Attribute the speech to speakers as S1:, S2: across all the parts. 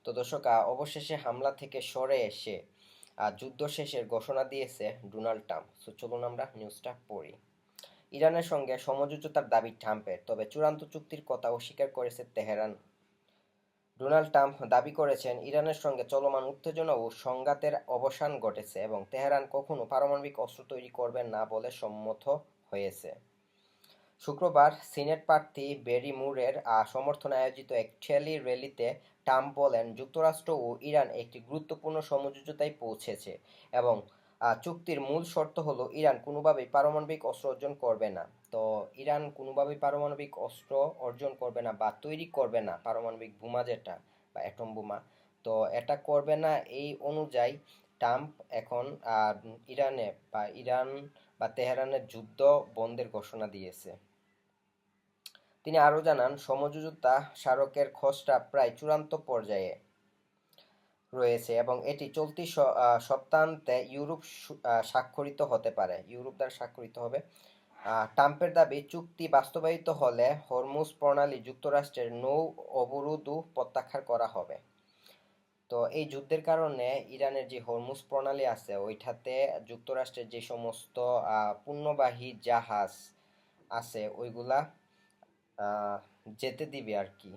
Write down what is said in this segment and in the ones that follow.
S1: তো দর্শক, অবশেষে হামলা থেকে সরে এসে যুদ্ধ শেষের ঘোষণা দিয়েছে ডোনাল্ড ট্রাম্প। তো চলুন আমরা নিউজটা পড়ি। ইরানের সঙ্গে সমঝোতার দাবি ট্রাম্পের, তবে চূড়ান্ত চুক্তির কথা অস্বীকার করেছে তেহরান। ডোনাল্ড ট্রাম্প দাবি করেছেন ইরানের সঙ্গে চলমান উত্তেজনা ও সংঘাতের অবসান ঘটেছে এবং তেহরান কখনো পারমাণবিক অস্ত্র তৈরি করবে না বলে সম্মত হয়েছে। শুক্রবার সিনেট প্রার্থী ব্যারি মুরের সমর্থনে আয়োজিত এক র্যালিতে ট্রাম্প বলেন, যুক্তরাষ্ট্র ও ইরান একটি গুরুত্বপূর্ণ সমঝোতায় পৌঁছেছে এবং চুক্তির মূল শর্ত হলো ইরান কোনোভাবেই পারমাণবিক অস্ত্র অর্জন করবে না। তো ইরান কোনোভাবেই পারমাণবিক অস্ত্র অর্জন করবে না বা তৈরি করবে না, পারমাণবিক বোমা যেটা বা অ্যাটম বোমা, তো এটা করবে না। এই অনুযায়ী ট্রাম্প এখন ইরান বা তেহরানের যুদ্ধ বন্ধের ঘোষণা দিয়েছে। তিনি আরও জানান, সমঝোতা স্মারকের খসড়া প্রায় চূড়ান্ত পর্যায়ে রয়েছে এবং এটি চলতি সপ্তাহান্তে স্বাক্ষরিত হতে পারে। ইউরোপ দ্বারা স্বাক্ষরিত হবে। ট্রাম্পের দাবি, চুক্তি বাস্তবায়িত হলে হরমুজ প্রণালী যুক্তরাষ্ট্রের নৌ অবরোধও প্রত্যাহার করা হবে। তো এই যুদ্ধের কারণে ইরানের যে হরমুজ প্রণালী আছে ওইটাতে যুক্তরাষ্ট্রের যে সমস্ত পণ্যবাহী জাহাজ আছে ওইগুলা যেতে দিবে আর কি।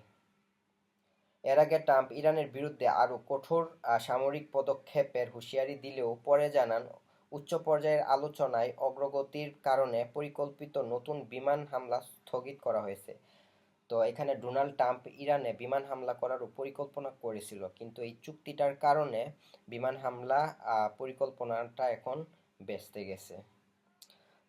S1: এর আগে ট্রাম্প ইরানের বিরুদ্ধে আরও কঠোর সামরিক পদক্ষেপের হুঁশিয়ারি দিলেও পরে জানান, উচ্চ পর্যায়ের আলোচনায় অগ্রগতির কারণে পরিকল্পিত নতুন বিমান হামলা স্থগিত করা হয়েছে। তো এখানে ডোনাল্ড ট্রাম্প ইরানে বিমান হামলা করারও পরিকল্পনা করেছিল, কিন্তু এই চুক্তিটার কারণে বিমান হামলা পরিকল্পনাটা এখন ভেস্তে গেছে।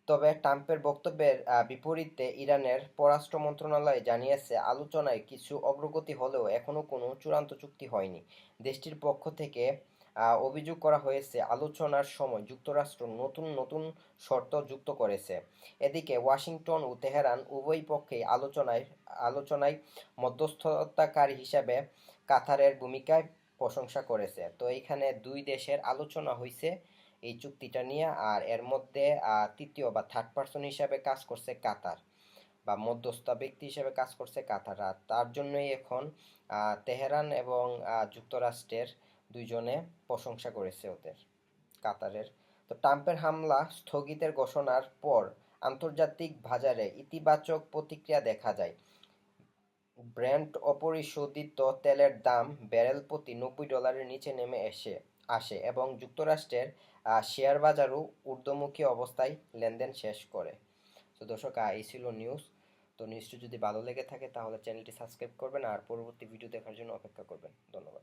S1: তবে ট্রাম্পের বক্তব্যের বিপরীতে ইরানের পররাষ্ট্র মন্ত্রণালয় জানিয়েছে, আলোচনায় কিছু অগ্রগতি হলেও এখনও কোনো চূড়ান্ত চুক্তি হয়নি। দেশটির পক্ষ থেকে অভিযোগ করা হয়েছে, আলোচনার সময় যুক্তরাষ্ট্র নতুন নতুন শর্ত যুক্ত করেছে। এদিকে ওয়াশিংটন ও তেহরান উভয় পক্ষেই আলোচনায় মধ্যস্থতাকারী হিসাবে কাতারের ভূমিকায় প্রশংসা করেছে। তো এইখানে দুই দেশের আলোচনা হয়েছে এই চুক্তিটা নিয়ে, আর এর মধ্যে তৃতীয় বা থার্ড পার্সন হিসাবে কাজ করছে কাতার, বা মধ্যস্থতা ব্যক্তি হিসেবে কাজ করছে কাতার। আর তার জন্যই এখন তেহরান এবং যুক্তরাষ্ট্রের দুইজনে প্রশংসা করেছে ওদের, কাতারের। তো ট্রাম্পের হামলা স্থগিতের ঘোষণার পর আন্তর্জাতিক বাজারে ইতিবাচক প্রতিক্রিয়া দেখা যায়। ব্রেন্ট অপরিশোধিত তেলের দাম ব্যারেল প্রতি $90 নিচে নেমে আসে এবং যুক্তরাষ্ট্রের শেয়ার বাজারও ঊর্ধ্বমুখী অবস্থায় লেনদেন শেষ করে। তো দর্শক, এই ছিল নিউজ। তো নিউজটি যদি ভালো লেগে থাকে তাহলে চ্যানেলটি সাবস্ক্রাইব করবেন আর পরবর্তী ভিডিও দেখার জন্য অপেক্ষা করবেন। ধন্যবাদ।